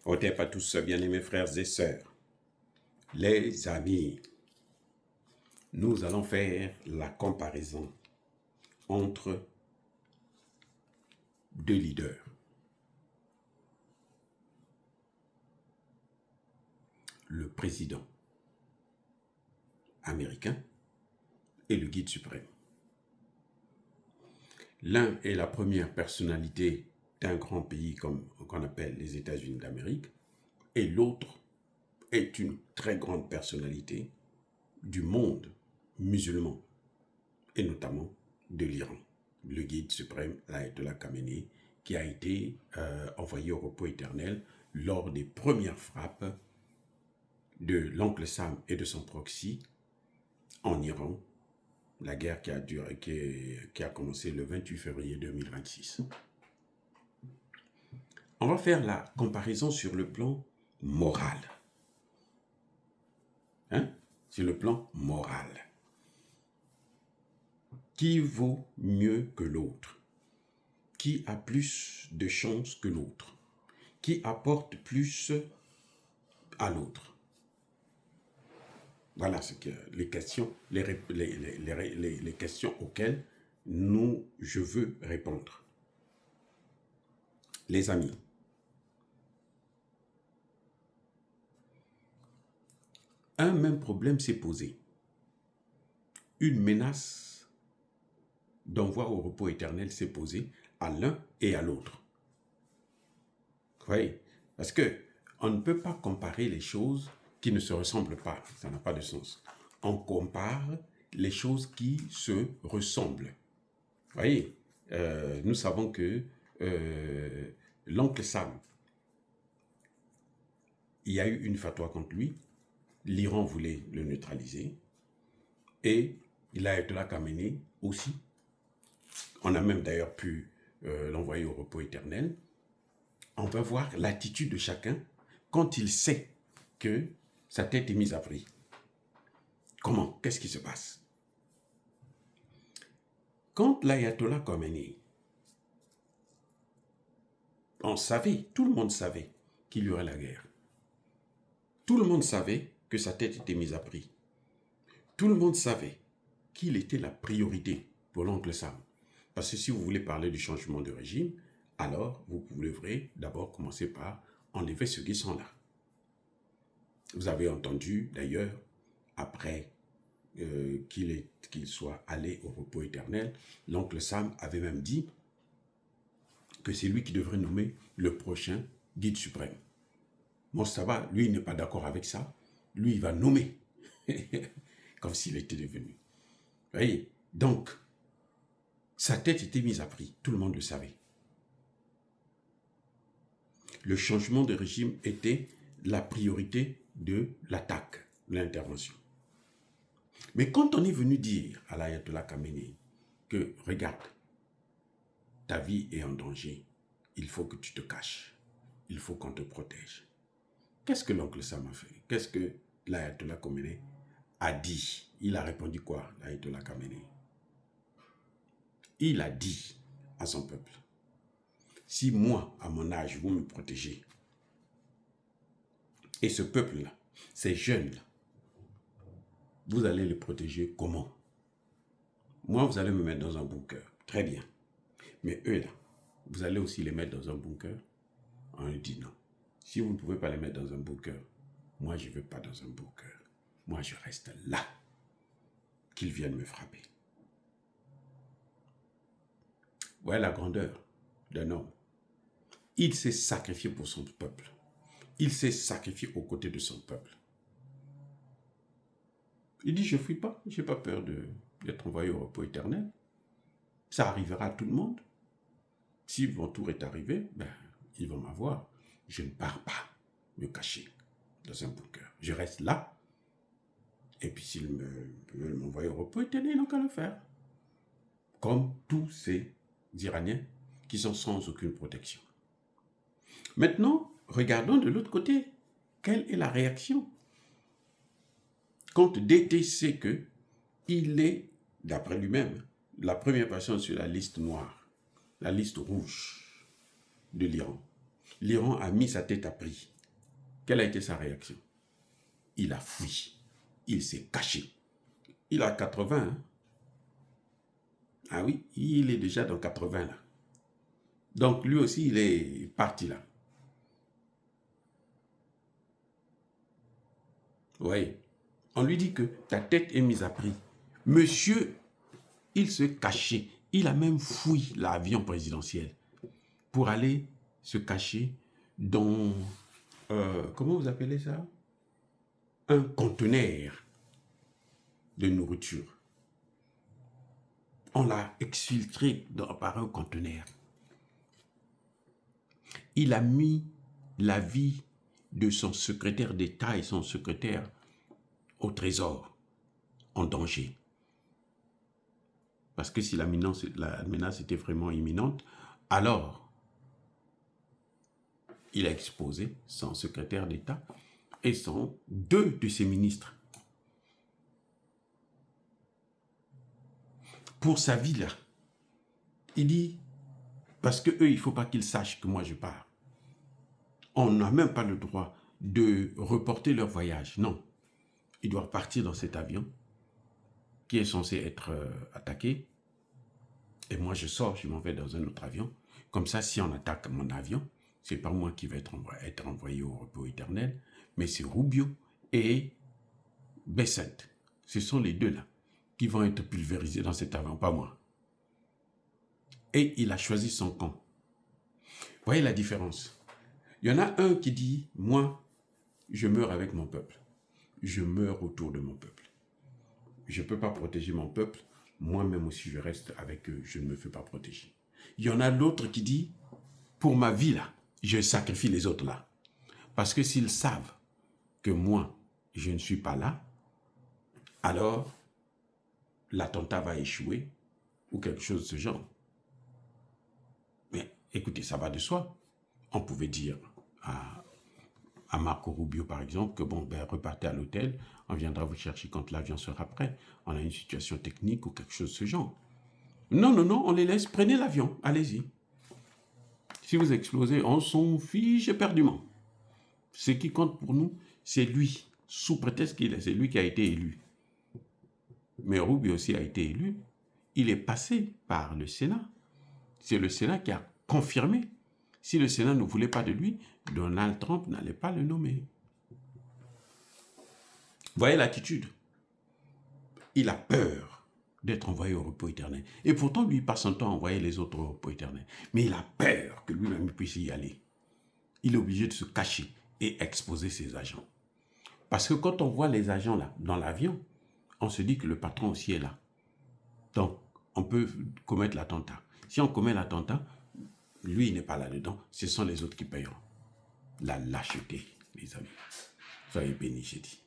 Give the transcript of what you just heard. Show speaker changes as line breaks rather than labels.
Otep à tous, bien-aimés frères et sœurs, les amis, nous allons faire la comparaison entre deux leaders. Le président américain et le guide suprême. L'un est la première personnalité d'un grand pays comme qu'on appelle les États-Unis d'Amérique, et l'autre est une très grande personnalité du monde musulman, et notamment de l'Iran. Le guide suprême, l'Ayatollah Khamenei, qui a été envoyé au repos éternel lors des premières frappes de l'oncle Sam et de son proxy en Iran, la guerre qui a commencé le 28 février 2026. On va faire la comparaison sur le plan moral. Sur le plan moral. Qui vaut mieux que l'autre? Qui a plus de chance que l'autre? Qui apporte plus à l'autre? Voilà ce que les questions, les questions auxquelles je veux répondre. Les amis, un même problème s'est posé. Une menace d'envoi au repos éternel s'est posée à l'un et à l'autre. Vous voyez? Parce qu'on ne peut pas comparer les choses qui ne se ressemblent pas. Ça n'a pas de sens. On compare les choses qui se ressemblent. Vous voyez? Nous savons que l'oncle Sam, il y a eu une fatwa contre lui. L'Iran voulait le neutraliser. Et l'Ayatollah Khamenei aussi. On a même d'ailleurs pu l'envoyer au repos éternel. On va voir l'attitude de chacun quand il sait que sa tête est mise à prix. Comment? Qu'est-ce qui se passe? Quand l'Ayatollah Khamenei, on savait, tout le monde savait qu'il y aurait la guerre. Tout le monde savait que sa tête était mise à prix. Tout le monde savait qu'il était la priorité pour l'oncle Sam. Parce que si vous voulez parler du changement de régime, alors vous devrez d'abord commencer par enlever ceux qui sont là. Vous avez entendu d'ailleurs, après qu'il soit allé au repos éternel, l'oncle Sam avait même dit que c'est lui qui devrait nommer le prochain guide suprême. Mostaba, lui, il n'est pas d'accord avec ça. Lui, il va nommer, comme s'il était devenu. Vous voyez? Donc, sa tête était mise à prix. Tout le monde le savait. Le changement de régime était la priorité de l'attaque, de l'intervention. Mais quand on est venu dire à l'Ayatollah Khamenei que, regarde, ta vie est en danger, il faut que tu te caches, il faut qu'on te protège. Qu'est-ce que l'oncle Sam a fait? Qu'est-ce que l'Ayatollah Khamenei a dit? Il a répondu quoi, l'Ayatollah Khamenei? Il a dit à son peuple, si moi, à mon âge, vous me protégez, et ce peuple-là, ces jeunes-là, vous allez les protéger comment? Moi, vous allez me mettre dans un bunker. Très bien. Mais eux, là, vous allez aussi les mettre dans un bunker? On lui dit non. Si vous ne pouvez pas les mettre dans un bunker, moi, je ne vais pas dans un bunker. Moi, je reste là. Qu'ils viennent me frapper. Voilà la grandeur d'un homme. Il s'est sacrifié pour son peuple. Il s'est sacrifié aux côtés de son peuple. Il dit, je ne fuis pas, je n'ai pas peur d'être envoyé au repos éternel. Ça arrivera à tout le monde. Si mon tour est arrivé, ils vont m'avoir. Je ne pars pas me cacher dans un bunker. Je reste là. Et puis s'ils veulent m'envoyer au repos éternel, ils n'ont qu'à le faire. Comme tous ces Iraniens qui sont sans aucune protection. Maintenant, regardons de l'autre côté. Quelle est la réaction? Quand DT sait qu'il est, d'après lui-même, la première personne sur la liste noire, la liste rouge de l'Iran. l'Iran a mis sa tête à prix. Quelle a été sa réaction? Il a fui. Il s'est caché. Il a 80. Hein? Ah oui, il est déjà dans 80 là. Donc lui aussi, il est parti là. Oui. On lui dit que ta tête est mise à prix. Monsieur, il se cachait. Il a même fui l'avion présidentiel pour aller se cacher dans, comment vous appelez ça? Un conteneur de nourriture. On l'a exfiltré par un conteneur. Il a mis la vie de son secrétaire d'État et son secrétaire au trésor en danger. Parce que si la menace était vraiment imminente, alors il a exposé son secrétaire d'État et deux de ses ministres. Pour sa vie là, il dit, parce que eux, il ne faut pas qu'ils sachent que moi je pars. On n'a même pas le droit de reporter leur voyage. Non. Ils doivent partir dans cet avion qui est censé être attaqué. Et moi, je sors, je m'en vais dans un autre avion. Comme ça, si on attaque mon avion, ce n'est pas moi qui vais être envoyé au repos éternel, mais c'est Rubio et Bessent. Ce sont les deux là qui vont être pulvérisés dans cet avion, pas moi. Et il a choisi son camp. Vous voyez la différence? Il y en a un qui dit, moi, je meurs avec mon peuple. Je meurs autour de mon peuple. Je ne peux pas protéger mon peuple. Moi-même aussi, je reste avec eux. Je ne me fais pas protéger. Il y en a l'autre qui dit, pour ma vie là, je sacrifie les autres là. Parce que s'ils savent que moi, je ne suis pas là, alors l'attentat va échouer ou quelque chose de ce genre. Mais écoutez, ça va de soi. On pouvait dire à Marco Rubio, par exemple, que bon, ben, repartez à l'hôtel, on viendra vous chercher quand l'avion sera prêt. On a une situation technique ou quelque chose de ce genre. Non, non, non, on les laisse, prenez l'avion, allez-y. Si vous explosez, on s'en fiche éperdument. Ce qui compte pour nous, c'est lui, sous prétexte qu'il est, c'est lui qui a été élu. Mais Rubio aussi a été élu. Il est passé par le Sénat. C'est le Sénat qui a confirmé. Si le Sénat ne voulait pas de lui, Donald Trump n'allait pas le nommer. Voyez l'attitude. Il a peur d'être envoyé au repos éternel. Et pourtant, lui, il passe son temps à envoyer les autres au repos éternel. Mais il a peur que lui-même puisse y aller. Il est obligé de se cacher et exposer ses agents. Parce que quand on voit les agents là, dans l'avion, on se dit que le patron aussi est là. Donc, on peut commettre l'attentat. Si on commet l'attentat, lui, il n'est pas là-dedans. Ce sont les autres qui payeront. La lâcheté, les amis. Soyez bénis, j'ai dit.